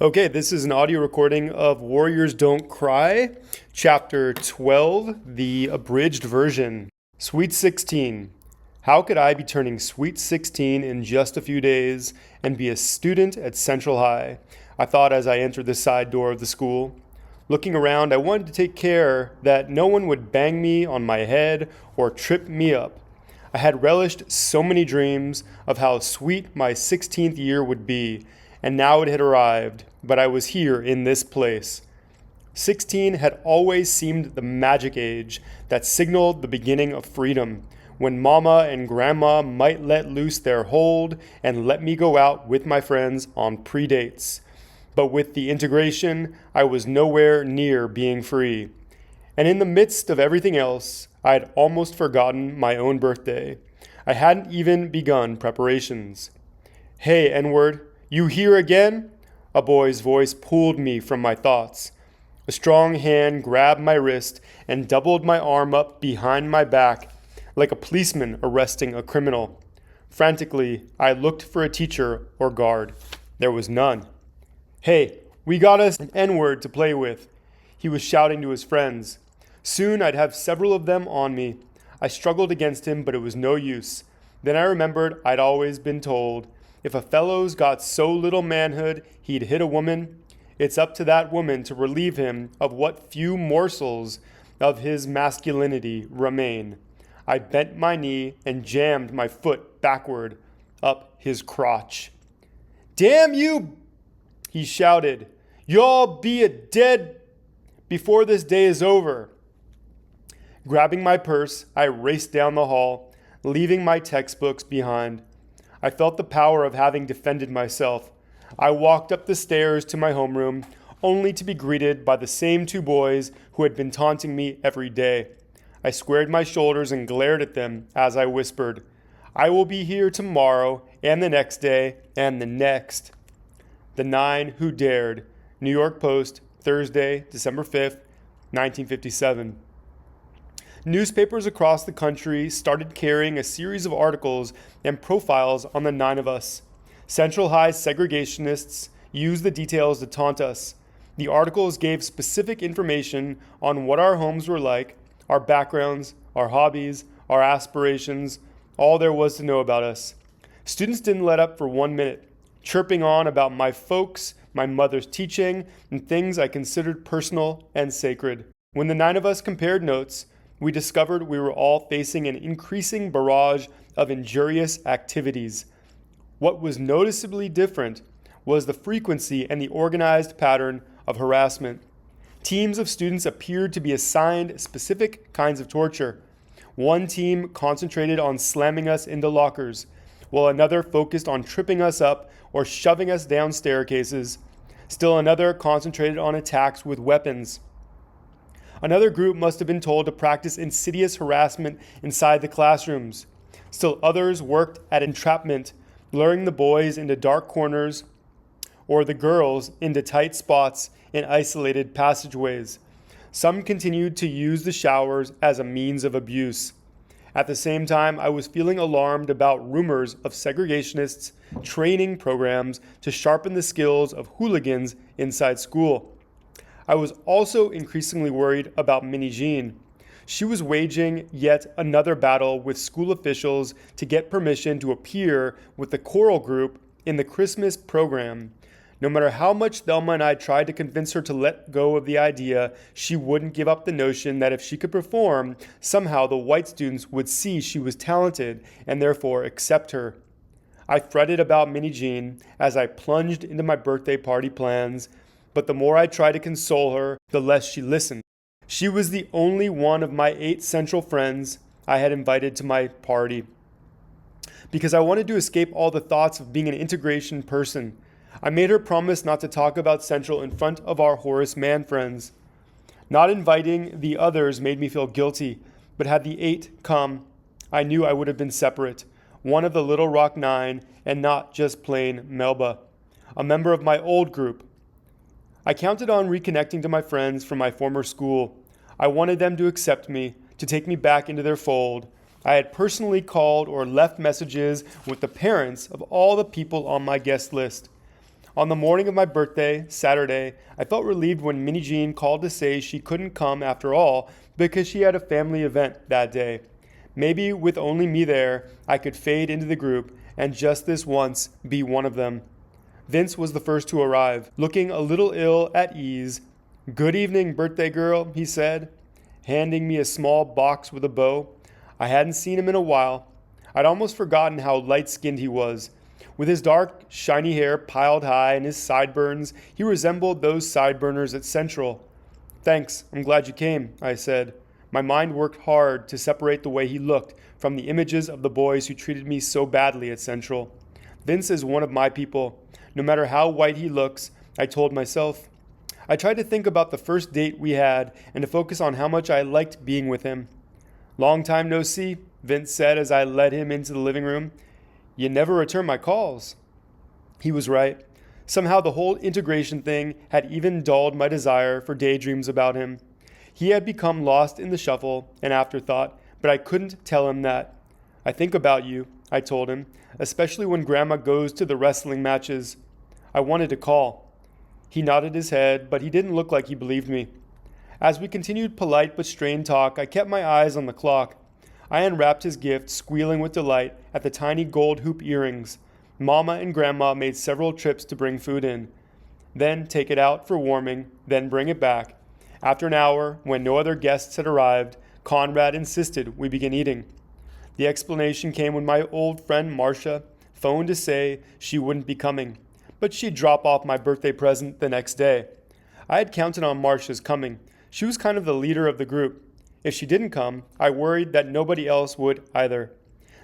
Okay, this is an audio recording of Warriors Don't Cry, Chapter 12, the abridged version. Sweet 16. How could I be turning Sweet 16 in just a few days and be a student at Central High? I thought as I entered the side door of the school. Looking around, I wanted to take care that no one would bang me on my head or trip me up. I had relished so many dreams of how sweet my 16th year would be, and now it had arrived, but I was here in this place. 16 had always seemed the magic age that signaled the beginning of freedom, when Mama and Grandma might let loose their hold and let me go out with my friends on pre-dates. But with the integration, I was nowhere near being free. And in the midst of everything else, I had almost forgotten my own birthday. I hadn't even begun preparations. "Hey, N-word, you here again?" A boy's voice pulled me from my thoughts. A strong hand grabbed my wrist and doubled my arm up behind my back, like a policeman arresting a criminal. Frantically, I looked for a teacher or guard. There was none. "Hey, we got us an N-word to play with," he was shouting to his friends. Soon I'd have several of them on me. I struggled against him, but it was no use. Then I remembered I'd always been told, if a fellow's got so little manhood he'd hit a woman, it's up to that woman to relieve him of what few morsels of his masculinity remain. I bent my knee and jammed my foot backward up his crotch. "Damn you!" he shouted. "You'll be a dead before this day is over." Grabbing my purse, I raced down the hall, leaving my textbooks behind. I felt the power of having defended myself. I walked up the stairs to my homeroom, only to be greeted by the same two boys who had been taunting me every day. I squared my shoulders and glared at them as I whispered, "I will be here tomorrow and the next day and the next." The 9 Who Dared. New York Post, Thursday, December 5th, 1957. Newspapers across the country started carrying a series of articles and profiles on the 9 of us. Central High segregationists used the details to taunt us. The articles gave specific information on what our homes were like, our backgrounds, our hobbies, our aspirations, all there was to know about us. Students didn't let up for 1 minute, chirping on about my folks, my mother's teaching, and things I considered personal and sacred. When the 9 of us compared notes, we discovered we were all facing an increasing barrage of injurious activities. What was noticeably different was the frequency and the organized pattern of harassment. Teams of students appeared to be assigned specific kinds of torture. One team concentrated on slamming us into lockers, while another focused on tripping us up or shoving us down staircases. Still another concentrated on attacks with weapons. Another group must have been told to practice insidious harassment inside the classrooms. Still others worked at entrapment, luring the boys into dark corners or the girls into tight spots in isolated passageways. Some continued to use the showers as a means of abuse. At the same time, I was feeling alarmed about rumors of segregationists training programs to sharpen the skills of hooligans inside school. I was also increasingly worried about Minnie Jean. She was waging yet another battle with school officials to get permission to appear with the choral group in the Christmas program. No matter how much Thelma and I tried to convince her to let go of the idea, she wouldn't give up the notion that if she could perform, somehow the white students would see she was talented and therefore accept her. I fretted about Minnie Jean as I plunged into my birthday party plans, but the more I tried to console her, the less she listened. She was the only one of my 8 Central friends I had invited to my party. Because I wanted to escape all the thoughts of being an integration person, I made her promise not to talk about Central in front of our Horace Mann friends. Not inviting the others made me feel guilty, but had the 8 come, I knew I would have been separate, one of the Little Rock 9 and not just plain Melba, a member of my old group. I counted on reconnecting to my friends from my former school. I wanted them to accept me, to take me back into their fold. I had personally called or left messages with the parents of all the people on my guest list. On the morning of my birthday, Saturday, I felt relieved when Minnie Jean called to say she couldn't come after all because she had a family event that day. Maybe with only me there, I could fade into the group and just this once be one of them. Vince was the first to arrive, looking a little ill at ease. "Good evening, birthday girl," he said, handing me a small box with a bow. I hadn't seen him in a while. I'd almost forgotten how light-skinned he was. With his dark, shiny hair piled high and his sideburns, he resembled those sideburners at Central. "Thanks, I'm glad you came," I said. My mind worked hard to separate the way he looked from the images of the boys who treated me so badly at Central. Vince is one of my people. No matter how white he looks, I told myself. I tried to think about the first date we had and to focus on how much I liked being with him. "Long time no see," Vince said as I led him into the living room. "You never return my calls." He was right. Somehow the whole integration thing had even dulled my desire for daydreams about him. He had become lost in the shuffle, an afterthought, but I couldn't tell him that. "I think about you," I told him, "especially when Grandma goes to the wrestling matches." I wanted to call. He nodded his head, but he didn't look like he believed me. As we continued polite but strained talk, I kept my eyes on the clock. I unwrapped his gift, squealing with delight at the tiny gold hoop earrings. Mama and Grandma made several trips to bring food in. Then take it out for warming, then bring it back. After an hour, when no other guests had arrived, Conrad insisted we begin eating. The explanation came when my old friend Marcia phoned to say she wouldn't be coming, but she'd drop off my birthday present the next day. I had counted on Marcia's coming. She was kind of the leader of the group. If she didn't come, I worried that nobody else would either.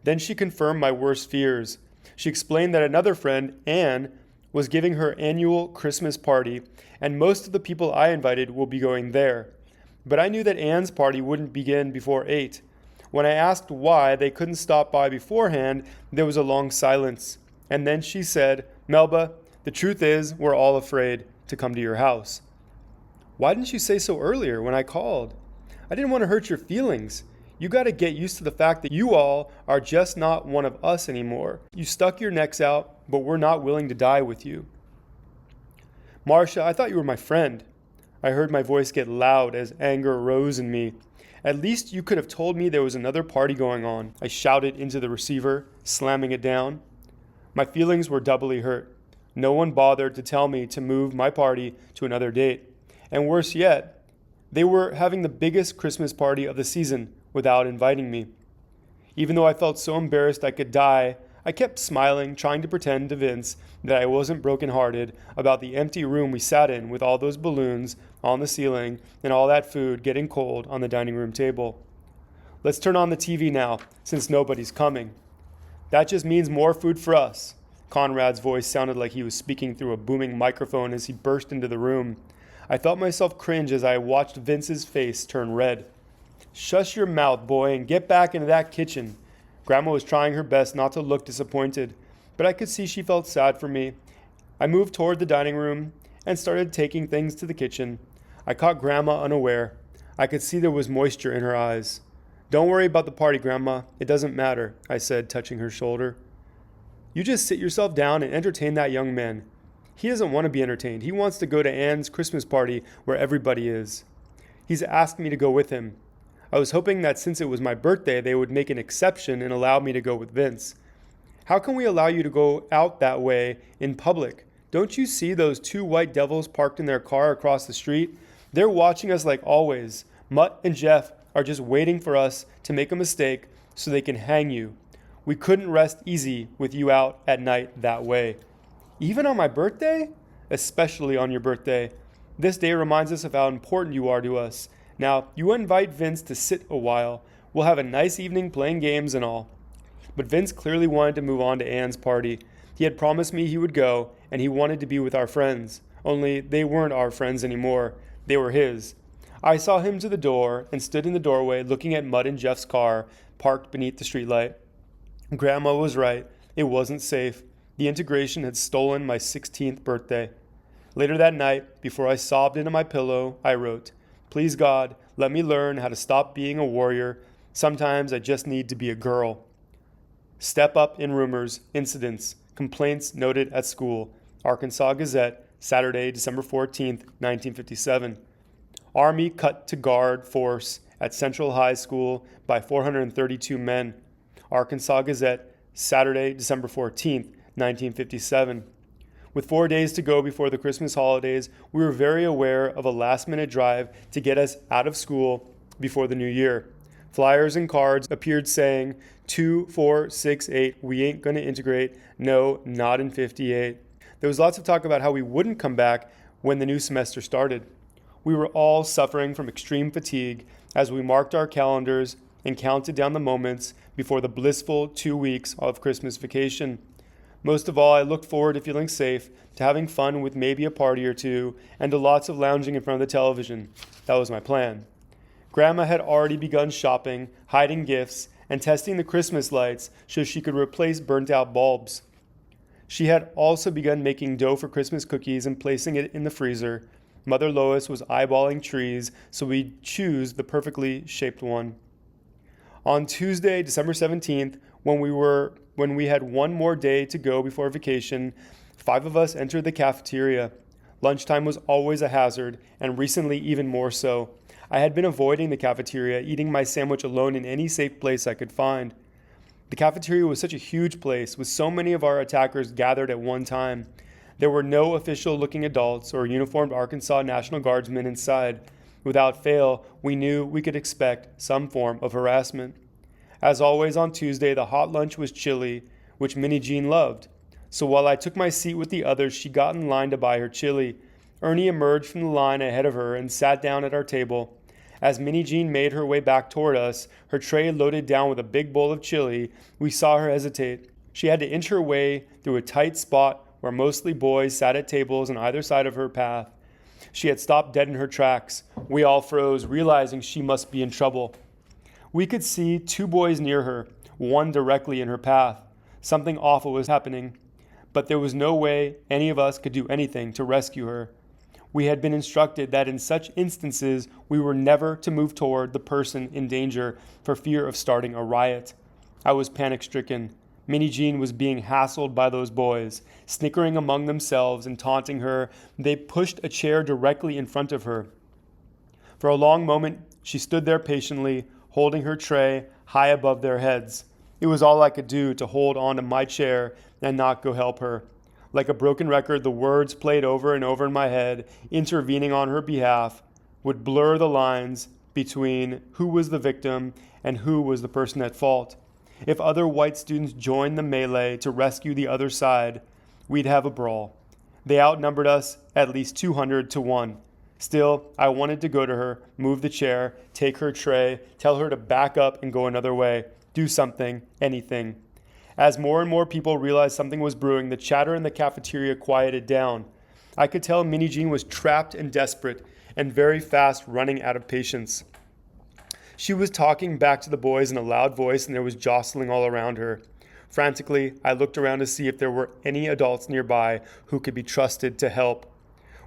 Then she confirmed my worst fears. She explained that another friend, Anne, was giving her annual Christmas party, and most of the people I invited will be going there. But I knew that Anne's party wouldn't begin before 8. When I asked why they couldn't stop by beforehand, there was a long silence. And then she said, "Melba, the truth is, we're all afraid to come to your house." "Why didn't you say so earlier when I called?" "I didn't want to hurt your feelings. You got to get used to the fact that you all are just not one of us anymore. You stuck your necks out, but we're not willing to die with you." "Marcia, I thought you were my friend." I heard my voice get loud as anger rose in me. "At least you could have told me there was another party going on," I shouted into the receiver, slamming it down. My feelings were doubly hurt. No one bothered to tell me to move my party to another date. And worse yet, they were having the biggest Christmas party of the season without inviting me. Even though I felt so embarrassed I could die, I kept smiling, trying to pretend to Vince that I wasn't brokenhearted about the empty room we sat in with all those balloons on the ceiling and all that food getting cold on the dining room table. "Let's turn on the TV now, since nobody's coming." "That just means more food for us." Conrad's voice sounded like he was speaking through a booming microphone as he burst into the room. I felt myself cringe as I watched Vince's face turn red. "Shush your mouth, boy, and get back into that kitchen." Grandma was trying her best not to look disappointed, but I could see she felt sad for me. I moved toward the dining room and started taking things to the kitchen. I caught Grandma unaware. I could see there was moisture in her eyes. "Don't worry about the party, Grandma. It doesn't matter," I said, touching her shoulder. "You just sit yourself down and entertain that young man. He doesn't want to be entertained. He wants to go to Anne's Christmas party where everybody is. He's asked me to go with him. I was hoping that since it was my birthday, they would make an exception and allow me to go with Vince. How can we allow you to go out that way in public? Don't you see those two white devils parked in their car across the street? They're watching us like always. Mutt and Jeff are just waiting for us to make a mistake so they can hang you. We couldn't rest easy with you out at night that way." "Even on my birthday?" "Especially on your birthday. This day reminds us of how important you are to us. Now, you invite Vince to sit a while. We'll have a nice evening playing games and all." But Vince clearly wanted to move on to Anne's party. He had promised me he would go, and he wanted to be with our friends. Only they weren't our friends anymore. They were his. I saw him to the door and stood in the doorway looking at Mutt and Jeff's car parked beneath the streetlight. Grandma was right. It wasn't safe. The integration had stolen my 16th birthday. Later that night, before I sobbed into my pillow, I wrote, "Please God, let me learn how to stop being a warrior. Sometimes I just need to be a girl." Step up in rumors, incidents, complaints noted at school. Arkansas Gazette, Saturday, December 14th, 1957. Army cut to guard force at Central High School by 432 men. Arkansas Gazette, Saturday, December 14th, 1957. With 4 days to go before the Christmas holidays, we were very aware of a last-minute drive to get us out of school before the new year. Flyers and cards appeared saying, 2, 4, 6, 8, we ain't gonna integrate, no, not in 58. There was lots of talk about how we wouldn't come back when the new semester started. We were all suffering from extreme fatigue as we marked our calendars and counted down the moments before the blissful 2 weeks of Christmas vacation. Most of all, I looked forward to feeling safe, to having fun with maybe a party or two, and to lots of lounging in front of the television. That was my plan. Grandma had already begun shopping, hiding gifts, and testing the Christmas lights so she could replace burnt-out bulbs. She had also begun making dough for Christmas cookies and placing it in the freezer. Mother Lois was eyeballing trees so we'd choose the perfectly shaped one. On Tuesday, December 17th, when we had one more day to go before vacation, 5 of us entered the cafeteria. Lunchtime was always a hazard, and recently even more so. I had been avoiding the cafeteria, eating my sandwich alone in any safe place I could find. The cafeteria was such a huge place, with so many of our attackers gathered at one time. There were no official-looking adults or uniformed Arkansas National Guardsmen inside. Without fail, we knew we could expect some form of harassment. As always on Tuesday, the hot lunch was chili, which Minnie Jean loved. So while I took my seat with the others, she got in line to buy her chili. Ernie emerged from the line ahead of her and sat down at our table. As Minnie Jean made her way back toward us, her tray loaded down with a big bowl of chili, we saw her hesitate. She had to inch her way through a tight spot where mostly boys sat at tables on either side of her path. She had stopped dead in her tracks. We all froze, realizing she must be in trouble. We could see 2 boys near her, one directly in her path. Something awful was happening, but there was no way any of us could do anything to rescue her. We had been instructed that in such instances, we were never to move toward the person in danger for fear of starting a riot. I was panic-stricken. Minnie Jean was being hassled by those boys. Snickering among themselves and taunting her, they pushed a chair directly in front of her. For a long moment, she stood there patiently, holding her tray high above their heads. It was all I could do to hold on to my chair and not go help her. Like a broken record, the words played over and over in my head, intervening on her behalf, would blur the lines between who was the victim and who was the person at fault. If other white students joined the melee to rescue the other side, we'd have a brawl. They outnumbered us at least 200 to 1. Still, I wanted to go to her, move the chair, take her tray, tell her to back up and go another way, do something, anything. As more and more people realized something was brewing, the chatter in the cafeteria quieted down. I could tell Minnie Jean was trapped and desperate, and very fast running out of patience. She was talking back to the boys in a loud voice, and there was jostling all around her. Frantically, I looked around to see if there were any adults nearby who could be trusted to help.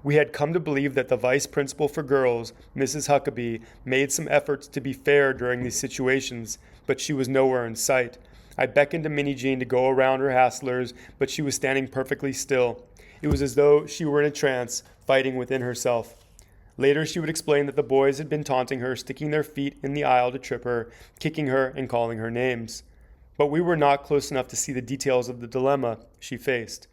We had come to believe that the vice principal for girls, Mrs. Huckabee, made some efforts to be fair during these situations, but she was nowhere in sight. I beckoned to Minnie Jean to go around her hasslers, but she was standing perfectly still. It was as though she were in a trance, fighting within herself. Later, she would explain that the boys had been taunting her, sticking their feet in the aisle to trip her, kicking her, and calling her names. But we were not close enough to see the details of the dilemma she faced.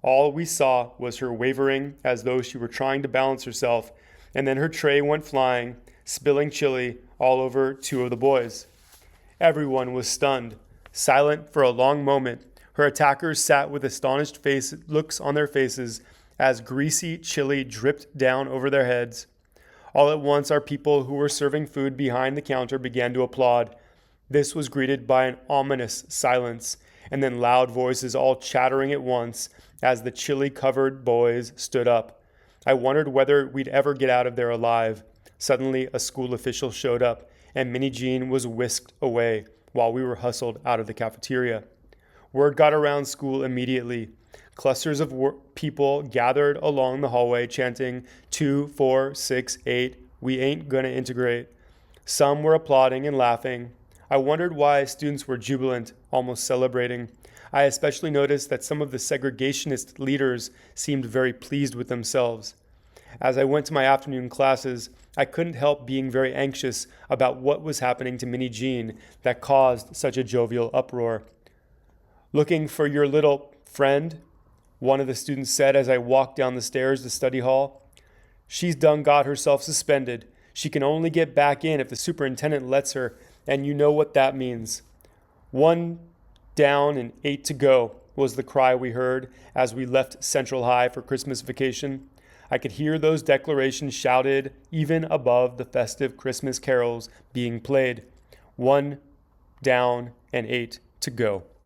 All we saw was her wavering as though she were trying to balance herself, and then her tray went flying, spilling chili all over 2 of the boys. Everyone was stunned. Silent for a long moment, her attackers sat with astonished looks on their faces as greasy chili dripped down over their heads. All at once, our people who were serving food behind the counter began to applaud. This was greeted by an ominous silence, and then loud voices all chattering at once as the chili-covered boys stood up. I wondered whether we'd ever get out of there alive. Suddenly, a school official showed up, and Minnie Jean was whisked away while we were hustled out of the cafeteria. Word got around school immediately. Clusters of people gathered along the hallway chanting 2, 4, 6, 8, we ain't gonna integrate. Some were applauding and laughing. I wondered why students were jubilant, almost celebrating. I especially noticed that some of the segregationist leaders seemed very pleased with themselves. As I went to my afternoon classes, I couldn't help being very anxious about what was happening to Minnie Jean that caused such a jovial uproar. "Looking for your little friend?" one of the students said as I walked down the stairs to study hall. "She's done got herself suspended. She can only get back in if the superintendent lets her, and you know what that means." "1 down and 8 to go," was the cry we heard as we left Central High for Christmas vacation. I could hear those declarations shouted even above the festive Christmas carols being played. 1 down and 8 to go.